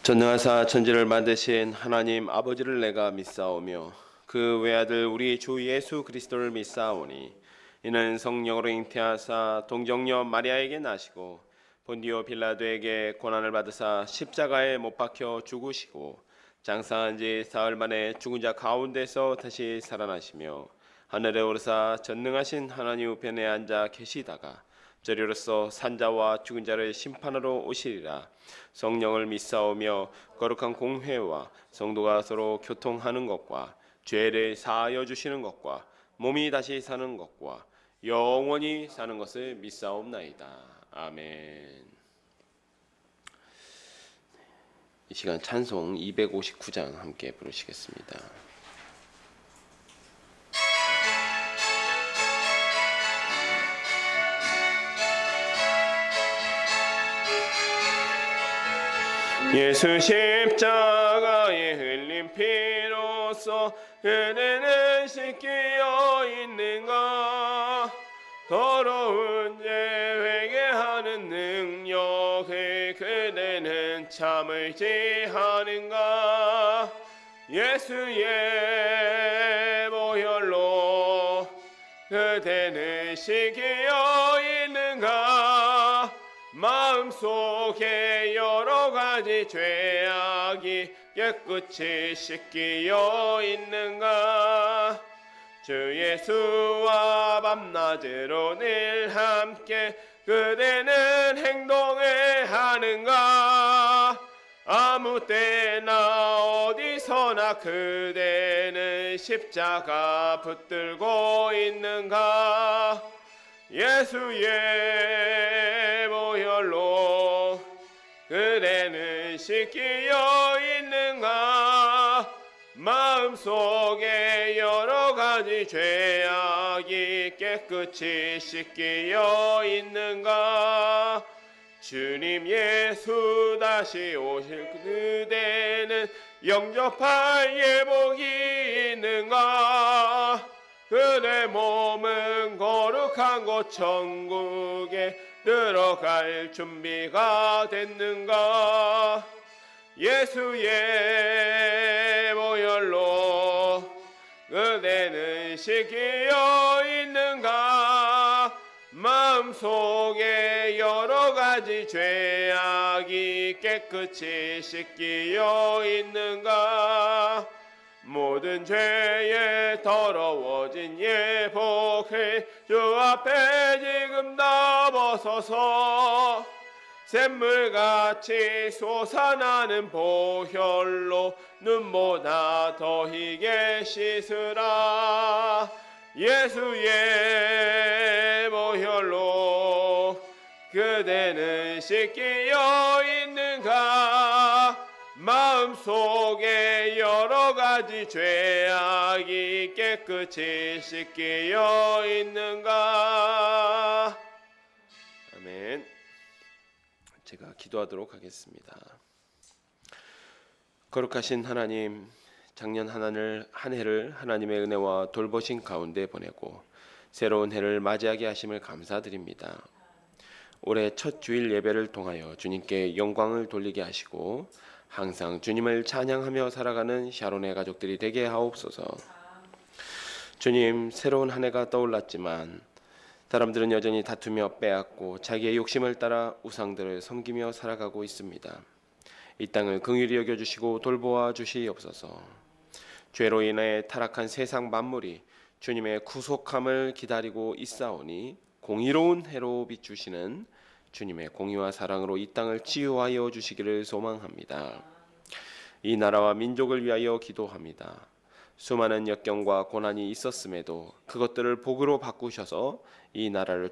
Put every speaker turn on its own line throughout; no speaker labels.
전능하사 천지를 만드신 하나님 아버지를 내가 믿사오며 그 외아들 우리 주 예수 그리스도를 믿사오니 이는 성령으로 잉태하사 동정녀 마리아에게 나시고 본디오 빌라도에게 고난을 받으사 십자가에 못 박혀 죽으시고 장사한 지 사흘 만에 죽은 자 가운데서 다시 살아나시며 하늘에 오르사 전능하신 하나님 우편에 앉아 계시다가 저리로서 산자와 죽은 자를 심판하러 오시리라. 성령을 믿사오며 거룩한 공회와 성도가 서로 교통하는 것과 죄를 사하여 주시는 것과 몸이 다시 사는 것과 영원히 사는 것을 믿사옵나이다. 아멘. 이 시간 찬송 259장 함께 부르시겠습니다. 예수 십자가에 흘린 피로써 그대는 씻기어 있는가. 더러운 죄 회개하는 능력을 그대는 참을지 하는가. 예수의 보혈로 그대는 씻기어 있는가. 마음속에 여러 가지 죄악이 깨끗이 씻기어 있는가. 주 예수와 밤낮으로 늘 함께 그대는 행동을 하는가. 아무 때나 어디서나 그대는 십자가 붙들고 있는가. 예수의 보혈로 그대는 씻기어 있는가. 마음속에 여러 가지 죄악이 깨끗이 씻기어 있는가. 주님 예수 다시 오실 그대는 영접할 예복이 있는가. 그대 몸은 거룩한 곳 천국에 들어갈 준비가 됐는가. 예수의 보혈로 그대는 씻기어 있는가. 마음속에 여러 가지 죄악이 깨끗이 씻기어 있는가. 모든 죄에 더러워진 예복을 주 앞에 지금 다 벗어서 샘물같이 솟아나는 보혈로 눈보다 더 희게 씻으라. 예수의 보혈로 그대는 씻기어 있는가. 마음속에 여러 가지 죄악이 깨끗이 씻기어 있는가. 아멘. 제가 기도하도록 하겠습니다. 거룩하신 하나님, 작년 한 해를 하나님의 은혜와 돌보신 가운데 보내고 새로운 해를 맞이하게 하심을 감사드립니다. 올해 첫 주일 예배를 통하여 주님께 영광을 돌리게 하시고 항상 주님을 찬양하며 살아가는 샤론의 가족들이 되게 하옵소서. 주님, 새로운 한 해가 떠올랐지만 사람들은 여전히 다투며 빼앗고 자기의 욕심을 따라 우상들을 섬기며 살아가고 있습니다. 이 땅을 긍휼히 여겨주시고 돌보아 주시옵소서. 죄로 인해 타락한 세상 만물이 주님의 구속함을 기다리고 있사오니 공의로운 해로 비추시는 주님의 공의와 사랑으로 이 땅을 치유하여 주시기를 소망합니다. 이 나라와 민족을 위하여 기도합니다. 수많은 역경과 고난이 있었음에도 그것들을 복으로 바꾸셔서 이 나라를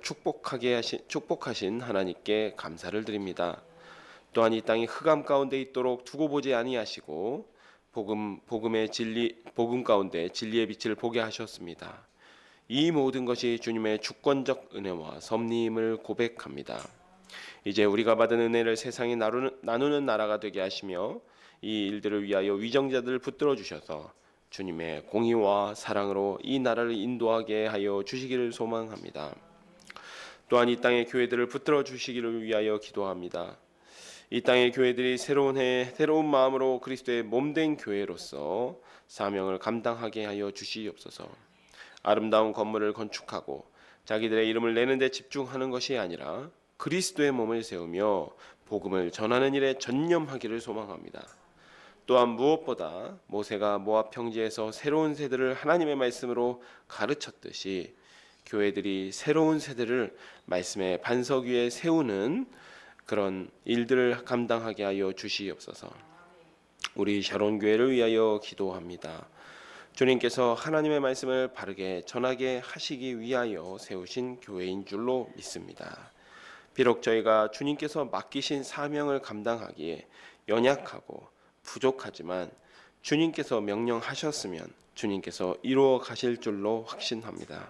축복하신 하나님께 감사를 드립니다. 또한 이 땅이 흑암 가운데 있도록 두고 보지 아니하시고 복음 가운데 진리의 빛을 보게 하셨습니다. 이 모든 것이 주님의 주권적 은혜와 섭리임을 고백합니다. 이제 우리가 받은 은혜를 세상에 나누는 나라가 되게 하시며 이 일들을 위하여 위정자들을 붙들어 주셔서 주님의 공의와 사랑으로 이 나라를 인도하게 하여 주시기를 소망합니다. 또한 이 땅의 교회들을 붙들어 주시기를 위하여 기도합니다. 이 땅의 교회들이 새로운 해 새로운 마음으로 그리스도의 몸된 교회로서 사명을 감당하게 하여 주시옵소서. 아름다운 건물을 건축하고 자기들의 이름을 내는 데 집중하는 것이 아니라 그리스도의 몸을 세우며 복음을 전하는 일에 전념하기를 소망합니다. 또한 무엇보다 모세가 모압 평지에서 새로운 세대를 하나님의 말씀으로 가르쳤듯이 교회들이 새로운 세대를 말씀의 반석 위에 세우는 그런 일들을 감당하게 하여 주시옵소서. 우리 샤론 교회를 위하여 기도합니다. 주님께서 하나님의 말씀을 바르게 전하게 하시기 위하여 세우신 교회인 줄로 믿습니다. 비록 저희가 주님께서 맡기신 사명을 감당하기에 연약하고 부족하지만 주님께서 명령하셨으면 주님께서 이루어 가실 줄로 확신합니다.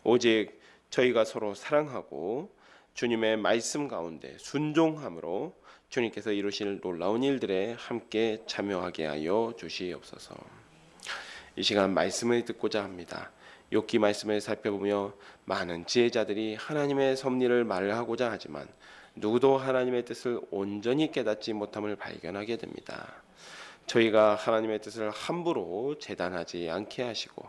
오직 저희가 서로 사랑하고 주님의 말씀 가운데 순종함으로 주님께서 이루실 놀라운 일들에 함께 참여하게 하여 주시옵소서. 이 시간 말씀을 듣고자 합니다. 욥기 말씀을 살펴보며 많은 지혜자들이 하나님의 섭리를 말하고자 하지만 누구도 하나님의 뜻을 온전히 깨닫지 못함을 발견하게 됩니다. 저희가 하나님의 뜻을 함부로 재단하지 않게 하시고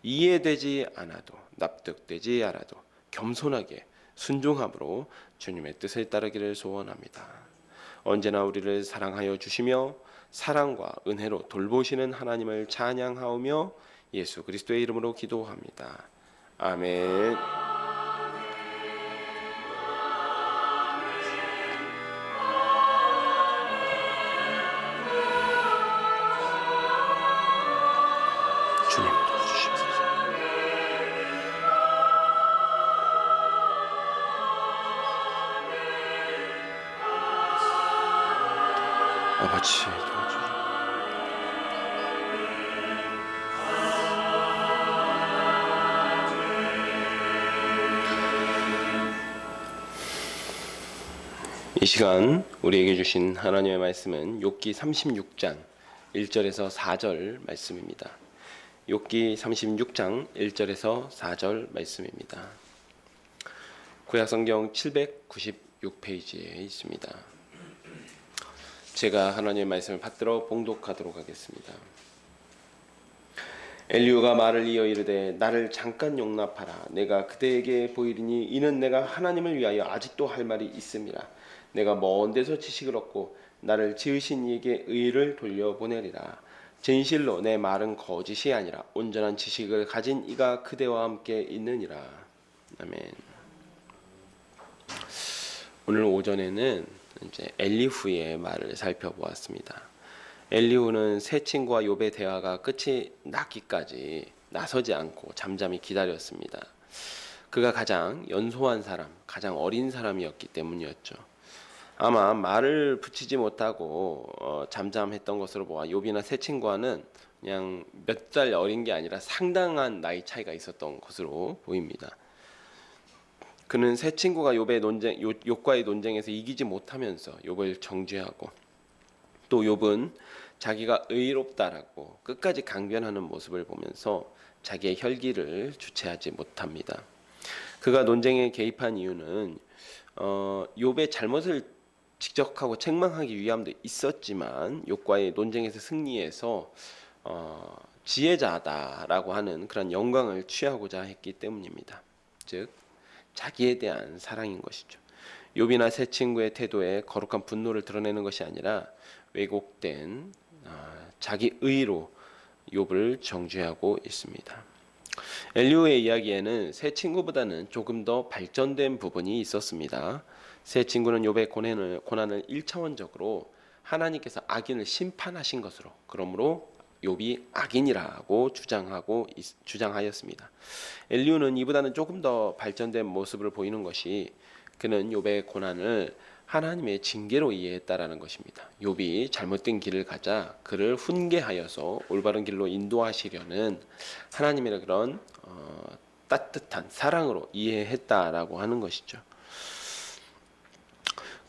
이해되지 않아도 납득되지 않아도 겸손하게 순종함으로 주님의 뜻을 따르기를 소원합니다. 언제나 우리를 사랑하여 주시며 사랑과 은혜로 돌보시는 하나님을 찬양하오며 예수 그리스도의 이름으로 기도합니다. 아멘. 주님 도와주시옵소서. 아버지 도와주시옵소서. 이 시간 우리에게 주신 하나님의 말씀은 욥기 36장 1절에서 4절 말씀입니다. 욥기 36장 1절에서 4절 말씀입니다. 구약성경 796페이지에 있습니다. 제가 하나님의 말씀을 받들어 봉독하도록 하겠습니다. 엘리후가 말을 이어 이르되 나를 잠깐 용납하라. 내가 그대에게 보이리니 이는 내가 하나님을 위하여 아직도 할 말이 있음이라. 내가 먼 데서 지식을 얻고 나를 지으신 이에게 의를 돌려보내리라. 진실로 내 말은 거짓이 아니라 온전한 지식을 가진 이가 그대와 함께 있느니라. 아멘. 오늘 오전에는 이제 엘리후의 말을 살펴보았습니다. 엘리후는 세 친구와 욥의 대화가 끝이 나기까지 나서지 않고 잠잠히 기다렸습니다. 그가 가장 연소한 사람, 가장 어린 사람이었기 때문이었죠. 아마 말을 붙이지 못하고 잠잠했던 것으로 보아 욥이나 세 친구와는 그냥 몇 살 어린 게 아니라 상당한 나이 차이가 있었던 것으로 보입니다. 그는 세 친구가 욥과의 논쟁에서 이기지 못하면서 욥을 정죄하고 또 욥은 자기가 의롭다라고 끝까지 강변하는 모습을 보면서 자기의 혈기를 주체하지 못합니다. 그가 논쟁에 개입한 이유는 욥의 잘못을 지적하고 책망하기 위함도 있었지만 욥과의 논쟁에서 승리해서 지혜자다라고 하는 그런 영광을 취하고자 했기 때문입니다. 즉 자기에 대한 사랑인 것이죠. 욥이나 세 친구의 태도에 거룩한 분노를 드러내는 것이 아니라 왜곡된 자기 의로 욥을 정죄하고 있습니다. 엘리후의 이야기에는 세 친구보다는 조금 더 발전된 부분이 있었습니다. 세 친구는 욥의 고난을 1차원적으로 하나님께서 악인을 심판하신 것으로, 그러므로 욥이 악인이라고 주장하였습니다. 엘리후는 이보다는 조금 더 발전된 모습을 보이는 것이 그는 욥의 고난을 하나님의 징계로 이해했다라는 것입니다. 욥이 잘못된 길을 가자 그를 훈계하여서 올바른 길로 인도하시려는 하나님의 그런 따뜻한 사랑으로 이해했다라고 하는 것이죠.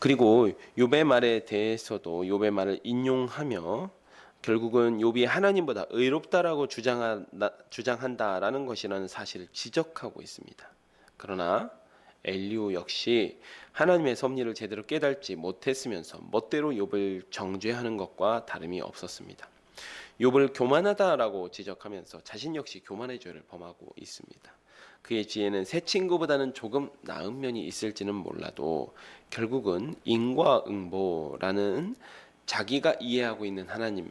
그리고 욥의 말에 대해서도 욥의 말을 인용하며 결국은 욥이 하나님보다 의롭다라고 주장한다라는 것이라는 사실을 지적하고 있습니다. 그러나 엘리후 역시 하나님의 섭리를 제대로 깨닫지 못했으면서 멋대로 욥을 정죄하는 것과 다름이 없었습니다. 욥을 교만하다라고 지적하면서 자신 역시 교만의 죄를 범하고 있습니다. 그의 지혜는 새 친구보다는 조금 나은 면이 있을지는 몰라도 결국은 인과응보라는 자기가 이해하고 있는 하나님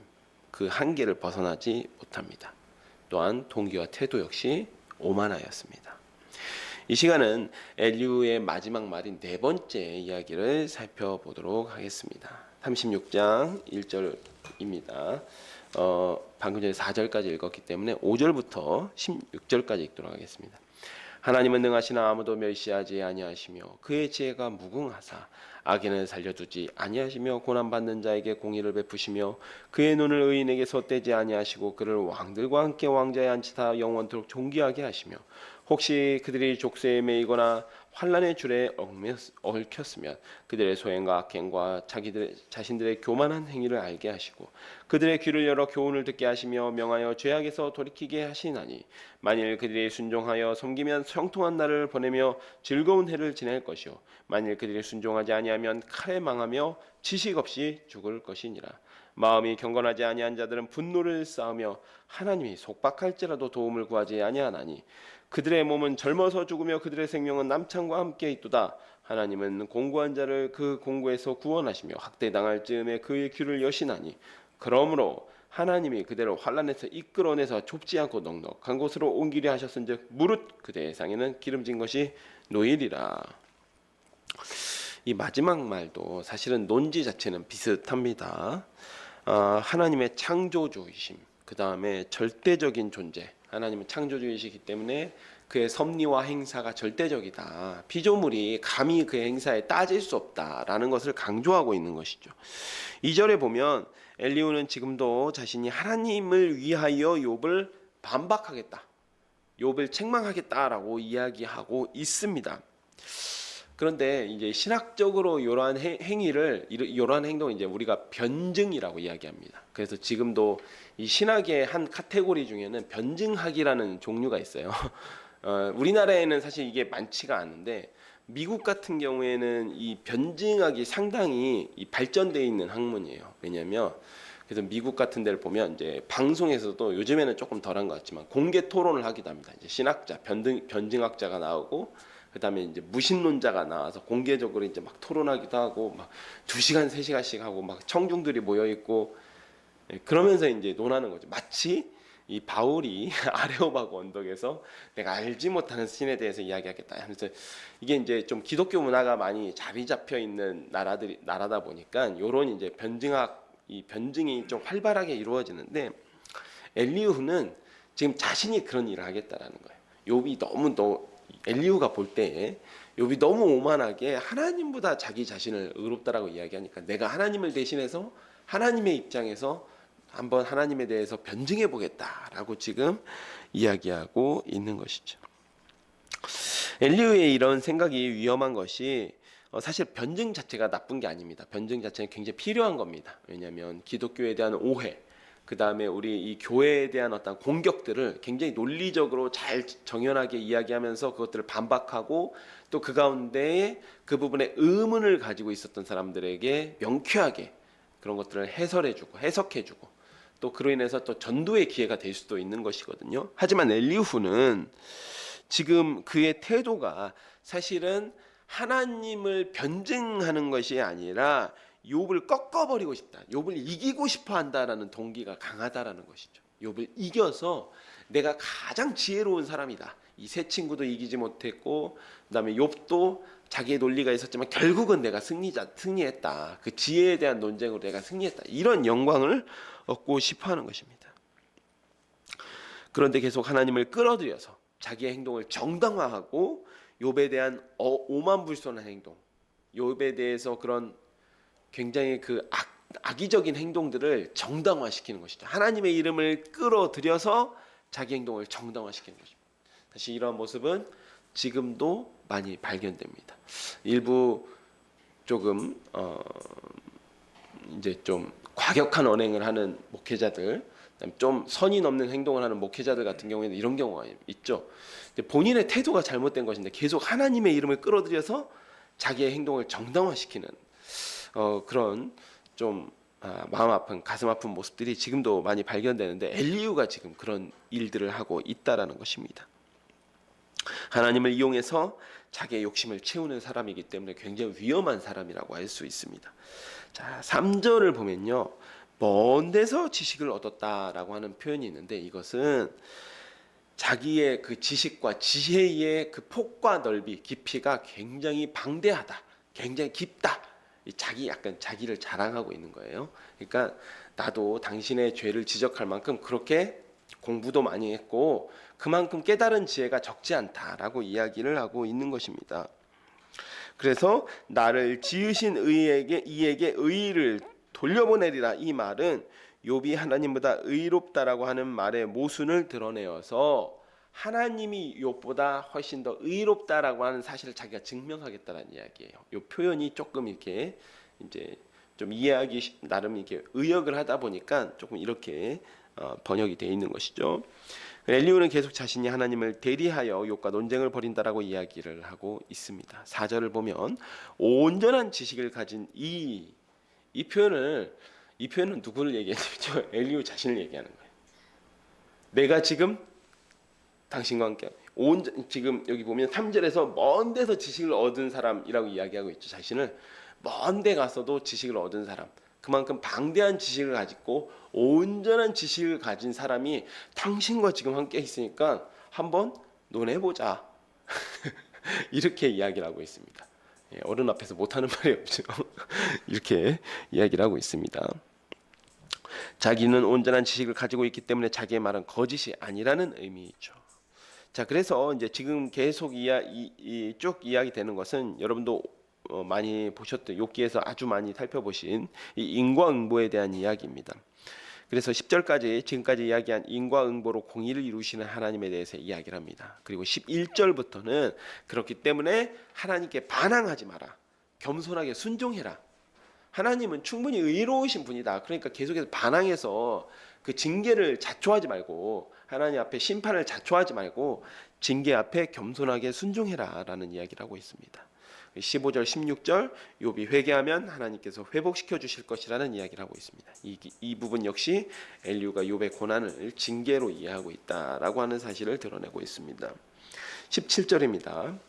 그 한계를 벗어나지 못합니다. 또한 동기와 태도 역시 오만하였습니다. 이 시간은 엘리후의 마지막 말인 네 번째 이야기를 살펴보도록 하겠습니다. 36장 1절입니다. 방금 전에 4절까지 읽었기 때문에 5절부터 16절까지 읽도록 하겠습니다. 하나님은 능하시나 아무도 멸시하지 아니하시며 그의 지혜가 무궁하사 악인을 살려두지 아니하시며 고난받는 자에게 공의를 베푸시며 그의 눈을 의인에게서 떼지 아니하시고 그를 왕들과 함께 왕자에 앉히사 영원토록 존귀하게 하시며 혹시 그들이 족쇄에 매이거나 환난의 줄에 얽혔으면 그들의 소행과 악행과 자신들의 교만한 행위를 알게 하시고 그들의 귀를 열어 교훈을 듣게 하시며 명하여 죄악에서 돌이키게 하시나니 만일 그들이 순종하여 섬기면 형통한 날을 보내며 즐거운 해를 지낼 것이요 만일 그들이 순종하지 아니하면 칼에 망하며 지식 없이 죽을 것이니라. 마음이 경건하지 아니한 자들은 분노를 쌓으며 하나님이 속박할지라도 도움을 구하지 아니하나니 그들의 몸은 젊어서 죽으며 그들의 생명은 남창과 함께 있도다. 하나님은 공고한 자를 그 공고에서 구원하시며 학대당할 즈음에 그의 귀를 여시나니 그러므로 하나님이 그대로 환난에서 이끌어내서 좁지 않고 넉넉한 곳으로 옮기려 하셨은즉 무릇 그대의 상에는 기름진 것이 놓이리라. 이 마지막 말도 사실은 논지 자체는 비슷합니다. 하나님의 창조주이심, 그 다음에 절대적인 존재. 하나님은 창조주이시기 때문에 그의 섭리와 행사가 절대적이다. 피조물이 감히 그의 행사에 따질 수 없다라는 것을 강조하고 있는 것이죠. 2절에 보면 엘리후는 지금도 자신이 하나님을 위하여 욥을 반박하겠다, 욥을 책망하겠다라고 이야기하고 있습니다. 그런데 이제 신학적으로 이러한 이러한 행동을 이제 우리가 변증이라고 이야기합니다. 그래서 지금도 이 신학의 한 카테고리 중에는 변증학이라는 종류가 있어요. 우리나라에는 사실 이게 많지가 않은데 미국 같은 경우에는 이 변증학이 상당히 발전되어 있는 학문이에요. 왜냐하면 그래서 미국 같은 데를 보면 이제 방송에서도 요즘에는 조금 덜한 것 같지만 공개 토론을 하기도 합니다. 이제 신학자, 변증학자가 나오고 그다음에 이제 무신론자가 나와서 공개적으로 이제 막 토론하기도 하고 막 2시간, 3시간씩 하고 막 청중들이 모여 있고 그러면서 이제 논하는 거죠. 마치 이 바울이 아레오바고 언덕에서 내가 알지 못하는 신에 대해서 이야기하겠다 하면서 이게 이제 좀 기독교 문화가 많이 자리 잡혀 있는 나라다 보니까 요런 이제 이 변증이 좀 활발하게 이루어지는데 엘리후는 지금 자신이 그런 일을 하겠다라는 거예요. 엘리후가 볼 때에 욥이 너무 오만하게 하나님보다 자기 자신을 의롭다라고 이야기하니까 내가 하나님을 대신해서 하나님의 입장에서 한번 하나님에 대해서 변증해 보겠다라고 지금 이야기하고 있는 것이죠. 엘리후의 이런 생각이 위험한 것이 사실 변증 자체가 나쁜 게 아닙니다. 변증 자체는 굉장히 필요한 겁니다. 왜냐하면 기독교에 대한 오해, 그 다음에 우리 이 교회에 대한 어떤 공격들을 굉장히 논리적으로 잘 정연하게 이야기하면서 그것들을 반박하고 또 그 가운데에 그 부분에 의문을 가지고 있었던 사람들에게 명쾌하게 그런 것들을 해석해주고 또 그로 인해서 또 전도의 기회가 될 수도 있는 것이거든요. 하지만 엘리후는 지금 그의 태도가 사실은 하나님을 변증하는 것이 아니라 욥을 꺾어버리고 싶다, 욥을 이기고 싶어한다라는 동기가 강하다라는 것이죠. 욥을 이겨서 내가 가장 지혜로운 사람이다. 이 세 친구도 이기지 못했고 그다음에 욥도 자기의 논리가 있었지만 결국은 내가 승리했다. 그 지혜에 대한 논쟁으로 내가 승리했다. 이런 영광을 얻고 싶어하는 것입니다. 그런데 계속 하나님을 끌어들여서 자기의 행동을 정당화하고 욥에 대한 오만불손한 행동, 욥에 대해서 그런 굉장히 그 악의적인 행동들을 정당화시키는 것이죠. 하나님의 이름을 끌어들여서 자기 행동을 정당화시키는 것입니다. 사실 이러한 모습은 지금도 많이 발견됩니다. 일부 조금 이제 좀 과격한 언행을 하는 목회자들, 좀 선이 넘는 행동을 하는 목회자들 같은 경우에는 이런 경우가 있죠. 근데 본인의 태도가 잘못된 것인데 계속 하나님의 이름을 끌어들여서 자기의 행동을 정당화시키는 그런 좀 마음 아픈 가슴 아픈 모습들이 지금도 많이 발견되는데 엘리후가 지금 그런 일들을 하고 있다라는 것입니다. 하나님을 이용해서 자기의 욕심을 채우는 사람이기 때문에 굉장히 위험한 사람이라고 할 수 있습니다. 자, 3절을 보면요. 먼 데서 지식을 얻었다라고 하는 표현이 있는데 이것은 자기의 그 지식과 지혜의 그 폭과 넓이, 깊이가 굉장히 방대하다. 굉장히 깊다. 약간 자기를 자랑하고 있는 거예요. 그러니까 나도 당신의 죄를 지적할 만큼 그렇게 공부도 많이 했고 그만큼 깨달은 지혜가 적지 않다라고 이야기를 하고 있는 것입니다. 그래서 나를 지으신 이에게 의의를 돌려보내리라, 이 말은 욥이 하나님보다 의롭다라고 하는 말의 모순을 드러내어서 하나님이 욥보다 훨씬 더 의롭다라고 하는 사실을 자기가 증명하겠다는 이야기예요. 이 표현이 조금 이렇게 이제 좀 이해하기 나름 이렇게 의역을 하다 보니까 조금 이렇게 번역이 되어 있는 것이죠. 엘리후는 계속 자신이 하나님을 대리하여 욥과 논쟁을 벌인다라고 이야기를 하고 있습니다. 4절을 보면 온전한 지식을 가진 이 표현은 누구를 얘기하죠? 엘리후 자신을 얘기하는 거예요. 내가 지금 당신과 함께 지금 여기 보면 3절에서 먼 데서 지식을 얻은 사람이라고 이야기하고 있죠. 자신을 먼 데 가서도 지식을 얻은 사람, 그만큼 방대한 지식을 가지고 온전한 지식을 가진 사람이 당신과 지금 함께 있으니까 한번 논해보자. 이렇게 이야기를 하고 있습니다. 어른 앞에서 못하는 말이 없죠. 이렇게 이야기를 하고 있습니다. 자기는 온전한 지식을 가지고 있기 때문에 자기의 말은 거짓이 아니라는 의미죠. 자, 그래서 이제 지금 계속 쭉 이야기 되는 것은 여러분도 많이 보셨던 욥기에서 아주 많이 살펴보신 이 인과응보에 대한 이야기입니다. 그래서 10절까지 지금까지 이야기한 인과응보로 공의를 이루시는 하나님에 대해서 이야기를 합니다. 그리고 11절부터는 그렇기 때문에 하나님께 반항하지 마라. 겸손하게 순종해라. 하나님은 충분히 의로우신 분이다. 그러니까 계속해서 반항해서 그 징계를 자초하지 말고 하나님 앞에 심판을 자초하지 말고 징계 앞에 겸손하게 순종해라 라는 이야기를 하고 있습니다. 15절 16절 욥이 회개하면 하나님께서 회복시켜 주실 것이라는 이야기를 하고 있습니다. 이 부분 역시 엘리후가 욥의 고난을 징계로 이해하고 있다라고 하는 사실을 드러내고 있습니다. 17절입니다.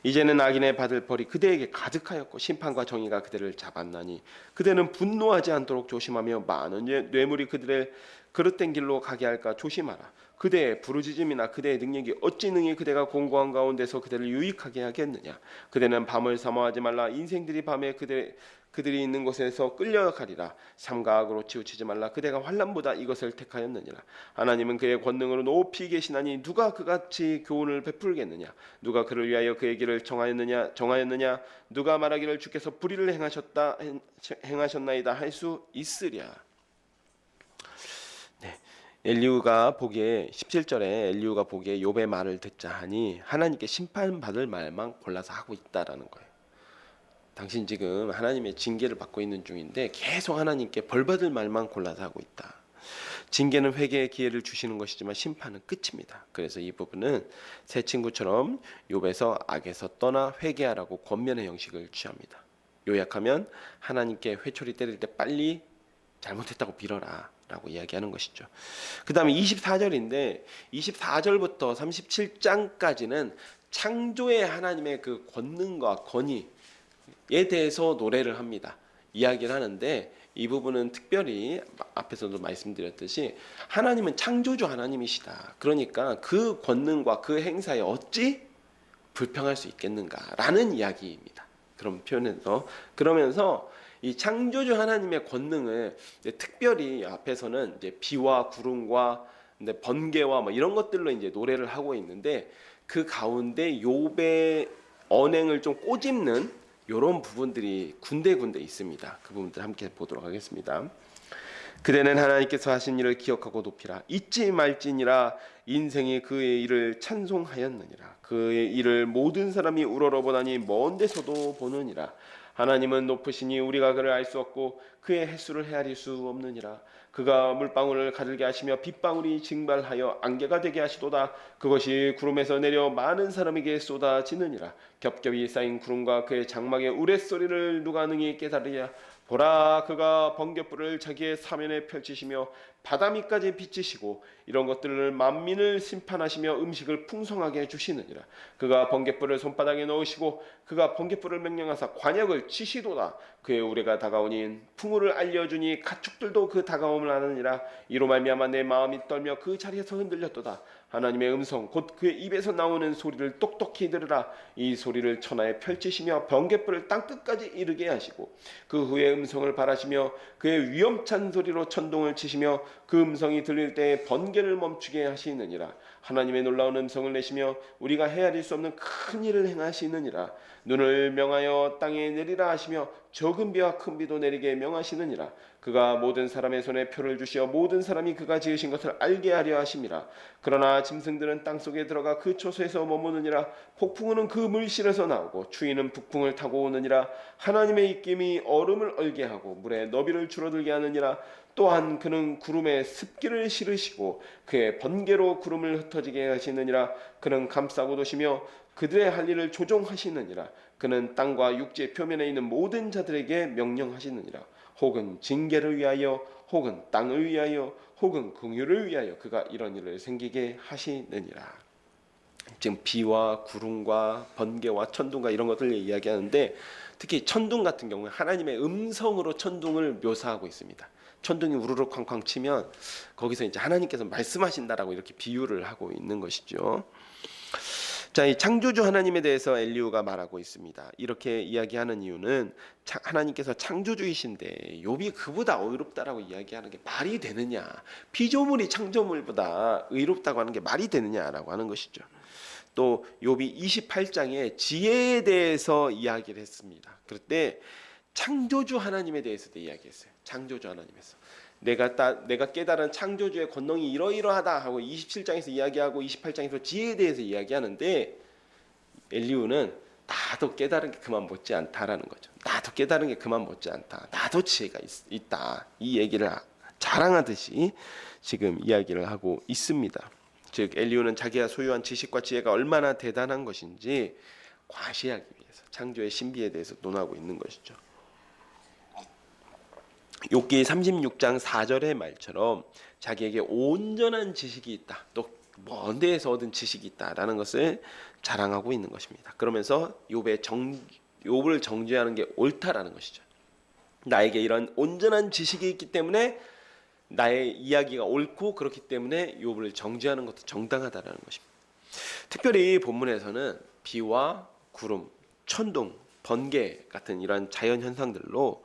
이제는 악인의 받을 벌이 그대에게 가득하였고 심판과 정의가 그대를 잡았나니 그대는 분노하지 않도록 조심하며 많은 뇌물이 그들의 그릇된 길로 가게 할까 조심하라. 그대의 부르짖음이나 그대의 능력이 어찌 능히 그대가 공고한 가운데서 그대를 유익하게 하겠느냐. 그대는 밤을 사모하지 말라. 인생들이 밤에 그들이 있는 곳에서 끌려가리라. 삼가 악으로 치우치지 말라. 그대가 환난보다 이것을 택하였느니라. 하나님은 그의 권능으로 높이 계시나니 누가 그같이 교훈을 베풀겠느냐. 누가 그를 위하여 그의 길을 정하였느냐. 누가 말하기를 주께서 불의를 행하셨나이다 할 수 있으랴. 엘리후가 보기에 17절에 엘리후가 보기에 욥의 말을 듣자 하니 하나님께 심판받을 말만 골라서 하고 있다라는 거예요. 당신 지금 하나님의 징계를 받고 있는 중인데 계속 하나님께 벌받을 말만 골라서 하고 있다. 징계는 회개의 기회를 주시는 것이지만 심판은 끝입니다. 그래서 이 부분은 새 친구처럼 욥에서 악에서 떠나 회개하라고 권면의 형식을 취합니다. 요약하면 하나님께 회초리 때릴 때 빨리 잘못했다고 빌어라 라고 이야기하는 것이죠. 그 다음에 24절인데 24절부터 37장까지는 창조의 하나님의 그 권능과 권위에 대해서 노래를 합니다. 이야기를 하는데 이 부분은 특별히 앞에서도 말씀드렸듯이 하나님은 창조주 하나님이시다. 그러니까 그 권능과 그 행사에 어찌 불평할 수 있겠는가라는 이야기입니다. 그런 표현에서 그러면서 이 창조주 하나님의 권능을 특별히 앞에서는 이제 비와 구름과 번개와 뭐 이런 것들로 이제 노래를 하고 있는데 그 가운데 욥의 언행을 좀 꼬집는 이런 부분들이 군데군데 있습니다. 그 부분들 함께 보도록 하겠습니다. 그대는 하나님께서 하신 일을 기억하고 높이라. 잊지 말지니라. 인생이 그의 일을 찬송하였느니라. 그의 일을 모든 사람이 우러러보다니 먼 데서도 보느니라. 하나님은 높으시니 우리가 그를 알 수 없고 그의 횟수를 헤아릴 수 없느니라. 그가 물방울을 가들게 하시며 빗방울이 증발하여 안개가 되게 하시도다. 그것이 구름에서 내려 많은 사람에게 쏟아지느니라. 겹겹이 쌓인 구름과 그의 장막의 우레소리를 누가 능히 깨달으랴. 보라, 그가 번갯불을 자기의 사면에 펼치시며 바다 밑까지 비치시고 이런 것들을 만민을 심판하시며 음식을 풍성하게 해주시느니라. 그가 번갯불을 손바닥에 넣으시고 그가 번갯불을 명령하사 관역을 치시도다. 그의 우레가 다가오니 풍우를 알려주니 가축들도 그 다가옴을 아느니라. 이로 말미암아 내 마음이 떨며 그 자리에서 흔들렸도다. 하나님의 음성 곧 그의 입에서 나오는 소리를 똑똑히 들으라. 이 소리를 천하에 펼치시며 번갯불을 땅끝까지 이르게 하시고 그 후에 음성을 발하시며 그의 위엄찬 소리로 천둥을 치시며 그 음성이 들릴 때에 번개를 멈추게 하시느니라. 하나님의 놀라운 음성을 내시며 우리가 헤아릴 수 없는 큰 일을 행하시느니라. 눈을 명하여 땅에 내리라 하시며 적은 비와 큰 비도 내리게 명하시느니라. 그가 모든 사람의 손에 표를 주시어 모든 사람이 그가 지으신 것을 알게 하려 하심이라. 그러나 짐승들은 땅속에 들어가 그 초소에서 머무느니라. 폭풍우는 그 물실에서 나오고 추위는 북풍을 타고 오느니라. 하나님의 입김이 얼음을 얼게 하고 물의 너비를 줄어들게 하느니라. 또한 그는 구름에 습기를 실으시고 그의 번개로 구름을 흩어지게 하시느니라. 그는 감싸고 도시며 그들의 할 일을 조종하시느니라. 그는 땅과 육지의 표면에 있는 모든 자들에게 명령하시느니라. 혹은 징계를 위하여 혹은 땅을 위하여 혹은 긍휼을 위하여 그가 이런 일을 생기게 하시느니라. 지금 비와 구름과 번개와 천둥과 이런 것들을 이야기하는데 특히 천둥 같은 경우에 하나님의 음성으로 천둥을 묘사하고 있습니다. 천둥이 우르르 쾅쾅 치면 거기서 이제 하나님께서 말씀하신다라고 이렇게 비유를 하고 있는 것이죠. 자, 이 창조주 하나님에 대해서 엘리후가 말하고 있습니다. 이렇게 이야기하는 이유는 하나님께서 창조주이신데 욥이 그보다 의롭다라고 이야기하는 게 말이 되느냐, 피조물이 창조물보다 의롭다고 하는 게 말이 되느냐라고 하는 것이죠. 또 욥이 28장에 지혜에 대해서 이야기를 했습니다. 그럴 때 창조주 하나님에 대해서도 이야기했어요. 창조주 하나님에서 내가 깨달은 창조주의 권능이 이러이러하다 하고 27장에서 이야기하고 28장에서 지혜에 대해서 이야기하는데 엘리후는 나도 깨달은 게 그만 못지 않다라는 거죠. 나도 깨달은 게 그만 못지 않다. 나도 지혜가 있다. 이 얘기를 자랑하듯이 지금 이야기를 하고 있습니다. 즉 엘리후는 자기가 소유한 지식과 지혜가 얼마나 대단한 것인지 과시하기 위해서 창조의 신비에 대해서 논하고 있는 것이죠. 욥기 36장 4절의 말처럼 자기에게 온전한 지식이 있다. 또 먼 데에서 얻은 지식이 있다라는 것을 자랑하고 있는 것입니다. 그러면서 욥을 정죄하는 게 옳다라는 것이죠. 나에게 이런 온전한 지식이 있기 때문에 나의 이야기가 옳고 그렇기 때문에 욥을 정죄하는 것도 정당하다라는 것입니다. 특별히 본문에서는 비와 구름, 천둥, 번개 같은 이런 자연 현상들로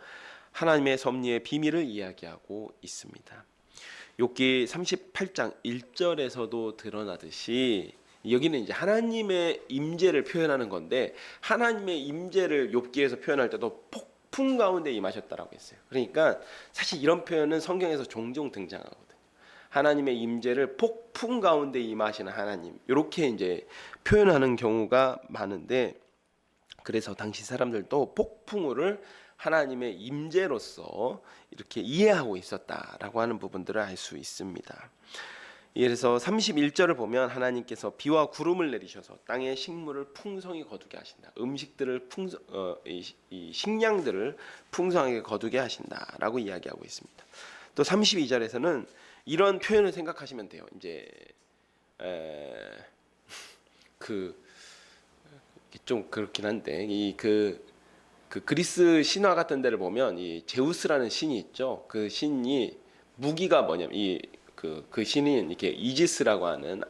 하나님의 섭리의 비밀을 이야기하고 있습니다. 욥기 38장 1절에서도 드러나듯이 여기는 이제 하나님의 임재를 표현하는 건데 하나님의 임재를 욥기에서 표현할 때도 폭풍 가운데 임하셨다라고 했어요. 그러니까 사실 이런 표현은 성경에서 종종 등장하거든요. 하나님의 임재를 폭풍 가운데 임하시는 하나님 이렇게 이제 표현하는 경우가 많은데 그래서 당시 사람들도 폭풍우를 하나님의 임재로서 이렇게 이해하고 있었다라고 하는 부분들을 알 수 있습니다. 그래서 31절을 보면 하나님께서 비와 구름을 내리셔서 땅의 식물을 풍성히 거두게 하신다. 음식들을 이 식량들을 풍성하게 거두게 하신다라고 이야기하고 있습니다. 또 32절에서는 이런 표현을 생각하시면 돼요. 이제 좀 그렇긴 한데 그 그리스 신화 같은 데를 보면 이 제우스라는 신이 있죠. 그 신이 무기가 뭐냐면 그 신이 이렇게 이지스라고 하는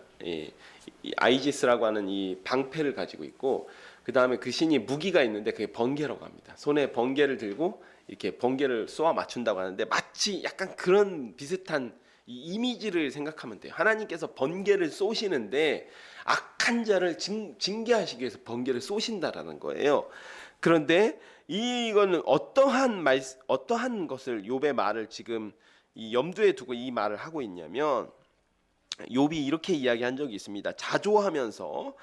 아이지스라고 하는 이 방패를 가지고 있고 그 다음에 그 신이 무기가 있는데 그게 번개라고 합니다. 손에 번개를 들고 이렇게 번개를 쏘아 맞춘다고 하는데 마치 약간 그런 비슷한 이 이미지를 생각하면 돼요. 하나님께서 번개를 쏘시는데 악한 자를 징계하시기 위해서 번개를 쏘신다라는 거예요. 그런데 이거는 어떠한 것을 욥의 말을 지금 이 염두에 두고 이 말을 하고 있냐면 욥이 이렇게 이야기한 적이 있습니다. 자조하면서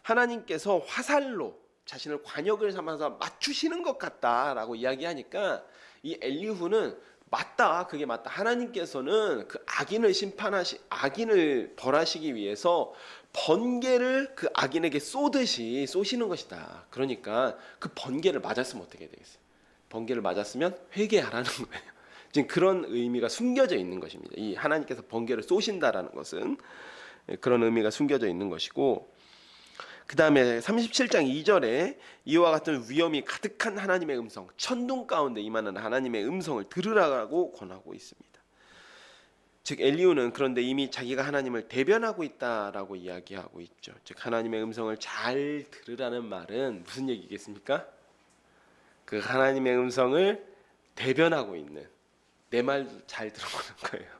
하나님께서 화살로 자신을 관역을 삼아서 맞추시는 것 같다라고 이야기하니까 이 엘리후는 맞다, 그게 맞다. 하나님께서는 그 악인을 벌하시기 위해서 번개를 그 악인에게 쏘듯이 쏘시는 것이다. 그러니까 그 번개를 맞았으면 어떻게 되겠어요? 번개를 맞았으면 회개하라는 거예요. 지금 그런 의미가 숨겨져 있는 것입니다. 이 하나님께서 번개를 쏘신다라는 것은 그런 의미가 숨겨져 있는 것이고, 그 다음에 37장 2절에 이와 같은 위험이 가득한 하나님의 음성, 천둥 가운데 임하는 하나님의 음성을 들으라고 권하고 있습니다. 즉 엘리후는 그런데 이미 자기가 하나님을 대변하고 있다라고 이야기하고 있죠. 즉 하나님의 음성을 잘 들으라는 말은 무슨 얘기겠습니까? 그 하나님의 음성을 대변하고 있는, 내 말 잘 들어보는 거예요.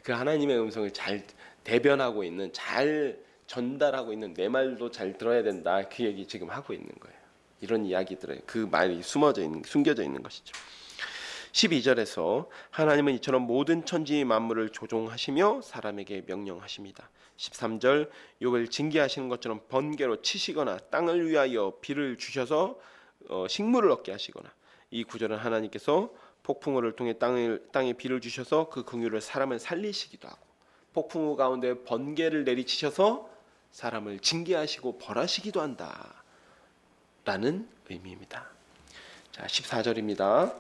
그 하나님의 음성을 잘 대변하고 있는, 잘 전달하고 있는, 내 말도 잘 들어야 된다, 그 얘기 지금 하고 있는 거예요. 이런 이야기들은 그 말이 숨겨져 있는 것이죠. 12절에서 하나님은 이처럼 모든 천지 만물을 조종하시며 사람에게 명령하십니다. 13절 욥을 징계하시는 것처럼 번개로 치시거나 땅을 위하여 비를 주셔서 식물을 얻게 하시거나, 이 구절은 하나님께서 폭풍우를 통해 땅에 비를 주셔서 그 긍휼을 사람을 살리시기도 하고, 폭풍우 가운데 번개를 내리치셔서 사람을 징계하시고 벌하시기도 한다 라는 의미입니다. 자, 14절입니다.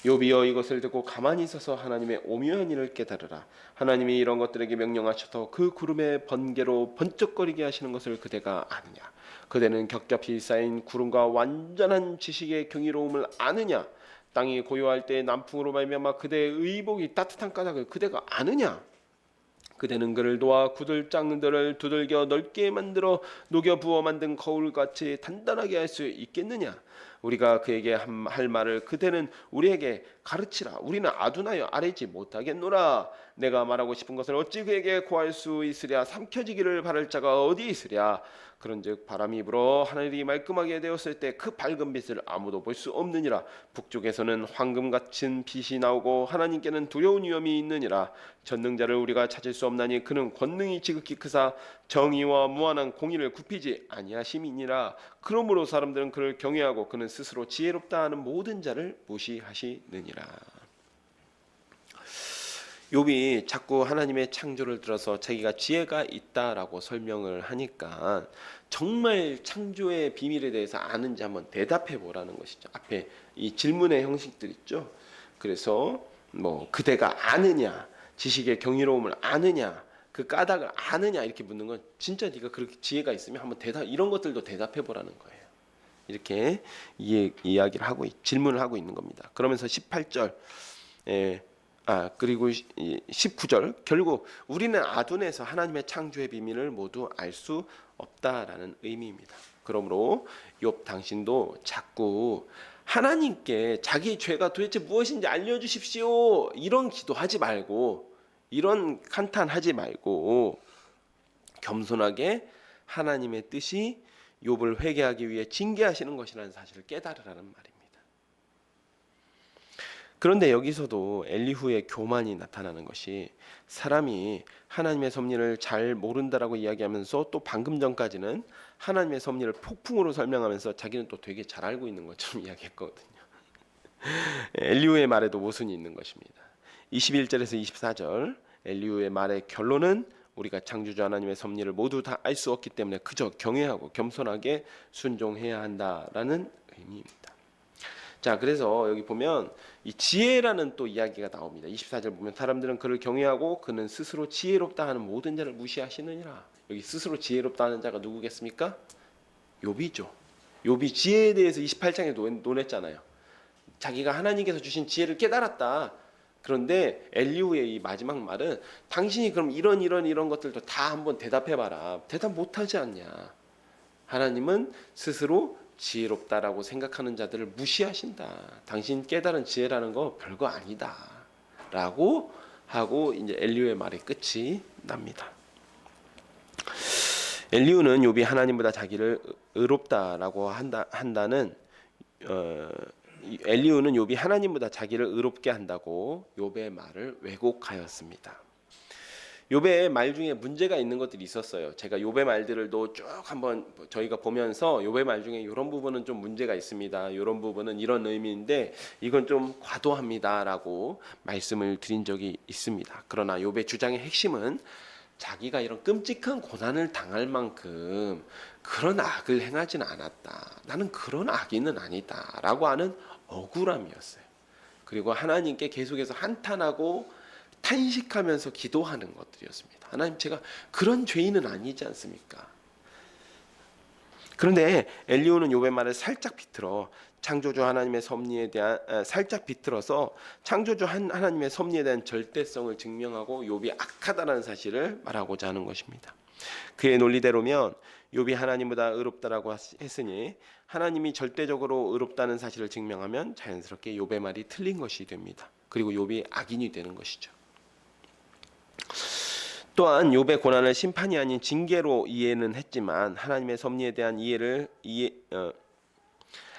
욥이여 이것을 듣고 가만히 있어서 하나님의 오묘한 일을 깨달으라. 하나님이 이런 것들에게 명령하셔서 그 구름의 번개로 번쩍거리게 하시는 것을 그대가 아느냐? 그대는 겹겹이 쌓인 구름과 완전한 지식의 경이로움을 아느냐? 땅이 고요할 때 남풍으로 말미암아 그대의 의복이 따뜻한 까닭을 그대가 아느냐? 그대는 그를 도와 구들장들을 두들겨 넓게 만들어 녹여 부어 만든 거울같이 단단하게 할 수 있겠느냐? 우리가 그에게 할 말을 그대는 우리에게 가르치라. 우리는 아둔하여 아뢰지 못하겠노라. 내가 말하고 싶은 것을 어찌 그에게 고할 수 있으랴? 삼켜지기를 바랄 자가 어디 있으랴? 그런즉 바람이 불어 하늘이 말끔하게 되었을 때 그 밝은 빛을 아무도 볼 수 없느니라. 북쪽에서는 황금 같은 빛이 나오고 하나님께는 두려운 위험이 있느니라. 전능자를 우리가 찾을 수 없나니 그는 권능이 지극히 크사 정의와 무한한 공의를 굽히지 아니하심이니라. 그러므로 사람들은 그를 경외하고 그는 스스로 지혜롭다 하는 모든 자를 무시하시느니라. 욥이 자꾸 하나님의 창조를 들어서 자기가 지혜가 있다라고 설명을 하니까 정말 창조의 비밀에 대해서 아는지 한번 대답해 보라는 것이죠. 앞에 이 질문의 형식들 있죠. 그래서 뭐 그대가 아느냐, 지식의 경이로움을 아느냐, 그 까닭을 아느냐 이렇게 묻는 건 진짜 네가 그렇게 지혜가 있으면 한번 이런 것들도 대답해 보라는 거예요. 이렇게 이야기를 하고 질문을 하고 있는 겁니다. 그러면서 18절 그리고 19절 결국 우리는 아둔해서 하나님의 창조의 비밀을 모두 알 수 없다라는 의미입니다. 그러므로 욥 당신도 자꾸 하나님께 자기 죄가 도대체 무엇인지 알려주십시오 이런 기도하지 말고, 이런 한탄하지 말고 겸손하게 하나님의 뜻이 욥을 회개하기 위해 징계하시는 것이라는 사실을 깨달으라는 말입니다. 그런데 여기서도 엘리후의 교만이 나타나는 것이, 사람이 하나님의 섭리를 잘 모른다라고 이야기하면서 또 방금 전까지는 하나님의 섭리를 폭풍으로 설명하면서 자기는 또 되게 잘 알고 있는 것처럼 이야기했거든요. 엘리후의 말에도 모순이 있는 것입니다. 21절에서 24절 엘리후의 말의 결론은 우리가 창조주 하나님의 섭리를 모두 다 알 수 없기 때문에 그저 경외하고 겸손하게 순종해야 한다라는 의미입니다. 자, 그래서 여기 보면 이 지혜라는 또 이야기가 나옵니다. 24절 보면 사람들은 그를 경외하고 그는 스스로 지혜롭다 하는 모든 자를 무시하시느니라. 여기 스스로 지혜롭다 하는 자가 누구겠습니까? 욥이죠. 욥이 지혜에 대해서 28장에 논했잖아요. 자기가 하나님께서 주신 지혜를 깨달았다. 그런데 엘리후의 이 마지막 말은 당신이 그럼 이런 것들도 다 한번 대답해봐라. 대답 못하지 않냐. 하나님은 스스로 지혜롭다라고 생각하는 자들을 무시하신다. 당신 깨달은 지혜라는 거 별거 아니다. 라고 하고 이제 엘리후의 말이 끝이 납니다. 엘리후는 욥이 하나님보다 자기를 의롭다라고 한다는 엘리후는 욥이 하나님보다 자기를 의롭게 한다고 욥의 말을 왜곡하였습니다. 욥의 말 중에 문제가 있는 것들이 있었어요. 제가 욥의 말들을도 쭉 한번 저희가 보면서 욥의 말 중에 이런 부분은 좀 문제가 있습니다. 이런 부분은 이런 의미인데 이건 좀 과도합니다라고 말씀을 드린 적이 있습니다. 그러나 욥의 주장의 핵심은 자기가 이런 끔찍한 고난을 당할 만큼 그런 악을 행하지는 않았다. 나는 그런 악인은 아니다라고 하는 억울함이었어요. 그리고 하나님께 계속해서 한탄하고 탄식하면서 기도하는 것들이었습니다. 하나님, 제가 그런 죄인은 아니지 않습니까? 그런데 엘리후는 욥의 말을 살짝 비틀어 창조주 하나님의 섭리에 대한 살짝 비틀어서 창조주 하나님의 섭리에 대한 절대성을 증명하고 욥이 악하다는 사실을 말하고자 하는 것입니다. 그의 논리대로면 욥이 하나님보다 의롭다라고 했으니 하나님이 절대적으로 의롭다는 사실을 증명하면 자연스럽게 욥의 말이 틀린 것이 됩니다. 그리고 욥이 악인이 되는 것이죠. 또한 욥의 고난을 심판이 아닌 징계로 이해는 했지만 하나님의 섭리에 대한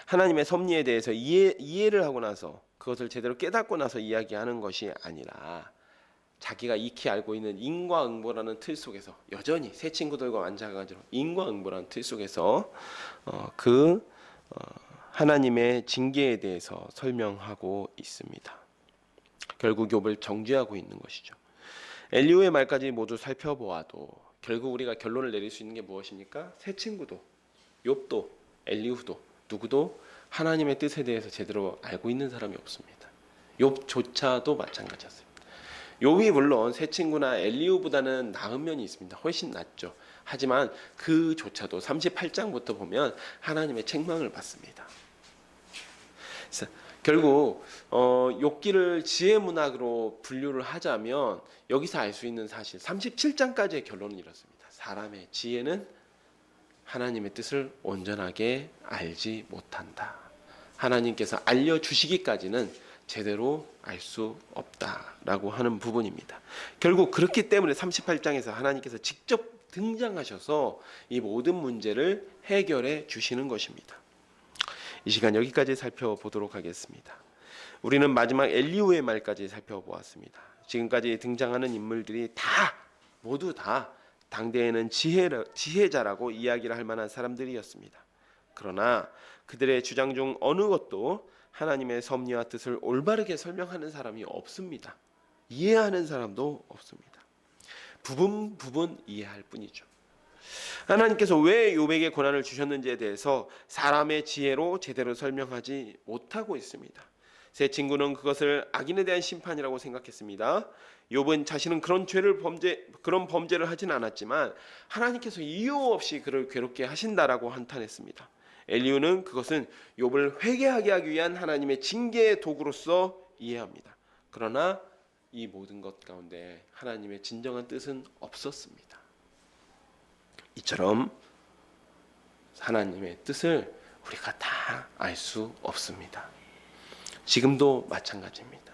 하나님의 섭리에 대해서 이해를 하고 나서 그것을 제대로 깨닫고 나서 이야기하는 것이 아니라 자기가 익히 알고 있는 인과응보라는 틀 속에서 여전히 새 친구들과 마찬가지로 인과응보라는 틀 속에서 하나님의 징계에 대해서 설명하고 있습니다. 결국 욥을 정죄하고 있는 것이죠. 엘리후의 말까지 모두 살펴보아도 결국 우리가 결론을 내릴 수 있는 게 무엇입니까? 새 친구도, 욥도, 엘리후도 누구도 하나님의 뜻에 대해서 제대로 알고 있는 사람이 없습니다. 욥조차도 마찬가지였습니다. 욥이 물론 새 친구나 엘리후보다는 나은 면이 있습니다. 훨씬 낫죠. 하지만 그조차도 38장부터 보면 하나님의 책망을 받습니다. 그래서 결국 욥기를 지혜 문학으로 분류를 하자면 여기서 알 수 있는 사실 37장까지의 결론은 이렇습니다. 사람의 지혜는 하나님의 뜻을 온전하게 알지 못한다. 하나님께서 알려주시기까지는 제대로 알 수 없다라고 하는 부분입니다. 결국 그렇기 때문에 38장에서 하나님께서 직접 등장하셔서 이 모든 문제를 해결해 주시는 것입니다. 이 시간 여기까지 살펴보도록 하겠습니다. 우리는 마지막 엘리후의 말까지 살펴보았습니다. 지금까지 등장하는 인물들이 모두 다 당대에는 지혜자라고 이야기를 할 만한 사람들이었습니다. 그러나 그들의 주장 중 어느 것도 하나님의 섭리와 뜻을 올바르게 설명하는 사람이 없습니다. 이해하는 사람도 없습니다. 부분 이해할 뿐이죠. 하나님께서 왜 욥에게 고난을 주셨는지에 대해서 사람의 지혜로 제대로 설명하지 못하고 있습니다. 새 친구는 그것을 악인에 대한 심판이라고 생각했습니다. 욥은 자신은 그런 범죄를 하진 않았지만 하나님께서 이유 없이 그를 괴롭게 하신다라고 한탄했습니다. 엘리후는 그것은 욥을 회개하게 하기 위한 하나님의 징계의 도구로서 이해합니다. 그러나 이 모든 것 가운데 하나님의 진정한 뜻은 없었습니다. 이처럼 하나님의 뜻을 우리가 다 알 수 없습니다. 지금도 마찬가지입니다.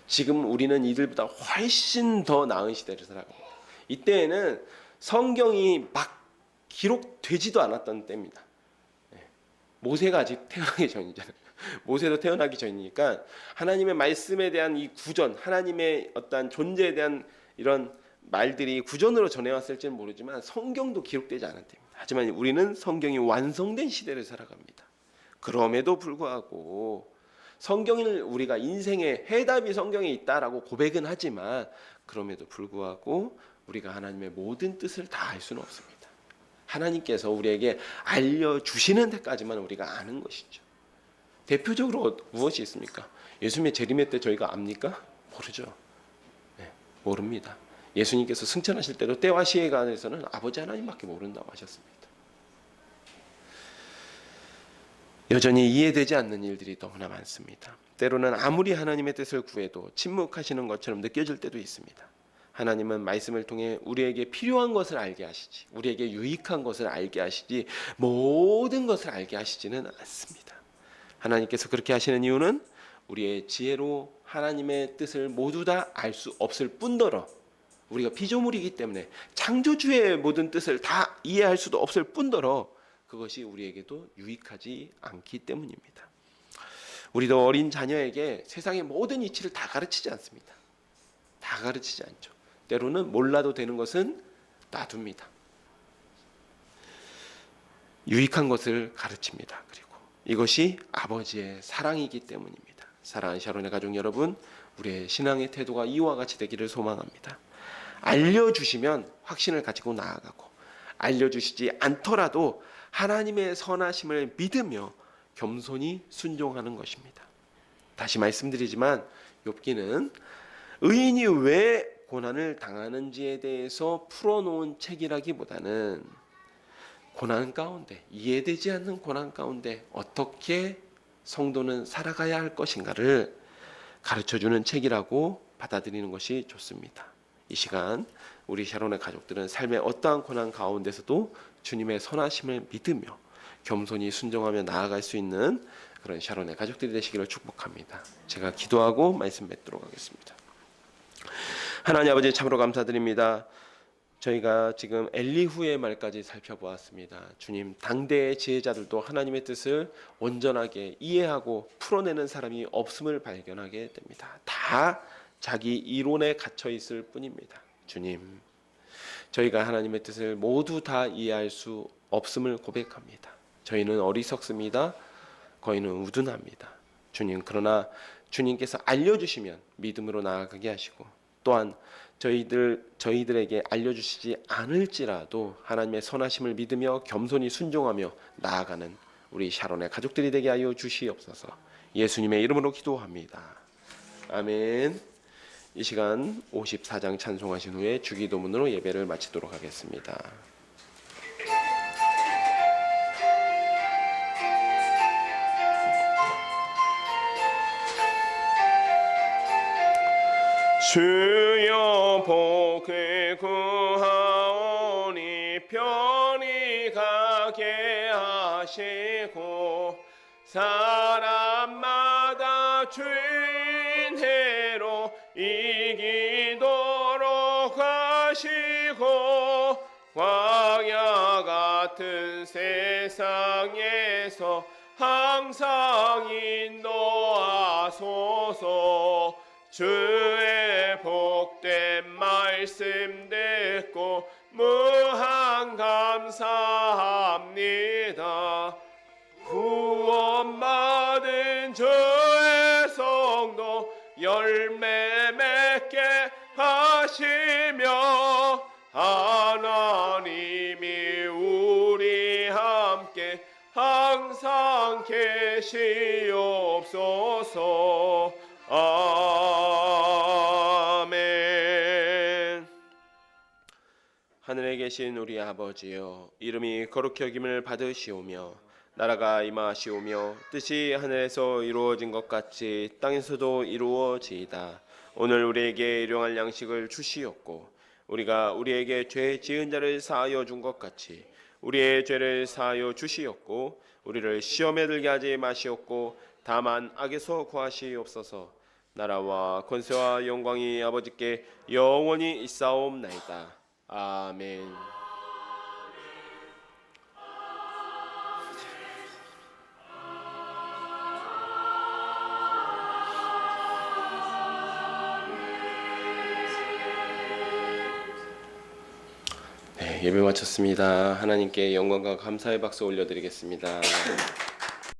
지금 우리는 이들보다 훨씬 더 나은 시대를 살아갑니다. 이때에는 성경이 막 기록되지도 않았던 때입니다. 모세가 아직 태어나기 전이잖아요. 모세도 태어나기 전이니까 하나님의 말씀에 대한 이 구전, 하나님의 어떤 존재에 대한 이런 말들이 구전으로 전해왔을지는 모르지만 성경도 기록되지 않은 때입니다. 하지만 우리는 성경이 완성된 시대를 살아갑니다. 그럼에도 불구하고 성경을 우리가 인생의 해답이 성경에 있다라고 고백은 하지만 그럼에도 불구하고 우리가 하나님의 모든 뜻을 다 알 수는 없습니다. 하나님께서 우리에게 알려주시는 데까지만 우리가 아는 것이죠. 대표적으로 무엇이 있습니까? 예수님의 재림의 때 저희가 압니까? 모르죠. 네, 모릅니다. 예수님께서 승천하실 때도 때와 시에 관해서는 아버지 하나님밖에 모른다고 하셨습니다. 여전히 이해되지 않는 일들이 너무나 많습니다. 때로는 아무리 하나님의 뜻을 구해도 침묵하시는 것처럼 느껴질 때도 있습니다. 하나님은 말씀을 통해 우리에게 필요한 것을 알게 하시지, 우리에게 유익한 것을 알게 하시지 모든 것을 알게 하시지는 않습니다. 하나님께서 그렇게 하시는 이유는 우리의 지혜로 하나님의 뜻을 모두 다 알 수 없을 뿐더러 우리가 피조물이기 때문에 창조주의 모든 뜻을 다 이해할 수도 없을 뿐더러 그것이 우리에게도 유익하지 않기 때문입니다. 우리도 어린 자녀에게 세상의 모든 이치를 다 가르치지 않습니다. 다 가르치지 않죠. 때로는 몰라도 되는 것은 놔둡니다. 유익한 것을 가르칩니다. 그리고 이것이 아버지의 사랑이기 때문입니다. 사랑하는 샤론의 가족 여러분, 우리의 신앙의 태도가 이와 같이 되기를 소망합니다. 알려주시면 확신을 가지고 나아가고, 알려주시지 않더라도 하나님의 선하심을 믿으며 겸손히 순종하는 것입니다. 다시 말씀드리지만 욥기는 의인이 왜 고난을 당하는지에 대해서 풀어놓은 책이라기보다는 고난 가운데, 이해되지 않는 고난 가운데 어떻게 성도는 살아가야 할 것인가를 가르쳐주는 책이라고 받아들이는 것이 좋습니다. 이 시간 우리 샤론의 가족들은 삶의 어떠한 고난 가운데서도 주님의 선하심을 믿으며 겸손히 순종하며 나아갈 수 있는 그런 샤론의 가족들이 되시기를 축복합니다. 제가 기도하고 말씀 맺도록 하겠습니다. 하나님 아버지, 참으로 감사드립니다. 저희가 지금 엘리후의 말까지 살펴보았습니다. 주님, 당대의 지혜자들도 하나님의 뜻을 온전하게 이해하고 풀어내는 사람이 없음을 발견하게 됩니다. 다 자기 이론에 갇혀 있을 뿐입니다. 주님, 저희가 하나님의 뜻을 모두 다 이해할 수 없음을 고백합니다. 저희는 어리석습니다. 저희는 우둔합니다. 주님, 그러나 주님께서 알려주시면 믿음으로 나아가게 하시고, 또한 저희들에게 알려주시지 않을지라도 하나님의 선하심을 믿으며 겸손히 순종하며 나아가는 우리 샤론의 가족들이 되게 하여 주시옵소서. 예수님의 이름으로 기도합니다. 아멘. 이 시간 54장 찬송하신 후에 주기도문으로 예배를 마치도록 하겠습니다. 주여 복을 구하오니 편히 가게 하시고 사람마다 주인해로 이기도록 하시고 광야 같은 세상에서 항상 인도하소서. 주의 복된 말씀 듣고 무한 감사합니다. 구원받은 저의 성도 열매 맺게 하시며 하나님이 우리 함께 항상 계시옵소서. 아멘. 하늘에 계신 우리 아버지여, 이름이 거룩히 여김을 받으시오며 나라가 임하시오며 뜻이 하늘에서 이루어진 것 같이 땅에서도 이루어지이다. 오늘 우리에게 일용할 양식을 주시옵고 우리가 우리에게 죄 지은 자를 사하여 준 것 같이 우리의 죄를 사하여 주시옵고 우리를 시험에 들게 하지 마시옵고 다만 악에서 구하시옵소서. 나라와 권세와 영광이 아버지께 영원히 있사옵나이다. 아멘. 네, 예배 마쳤습니다. 하나님께 영광과 감사의 박수 올려드리겠습니다.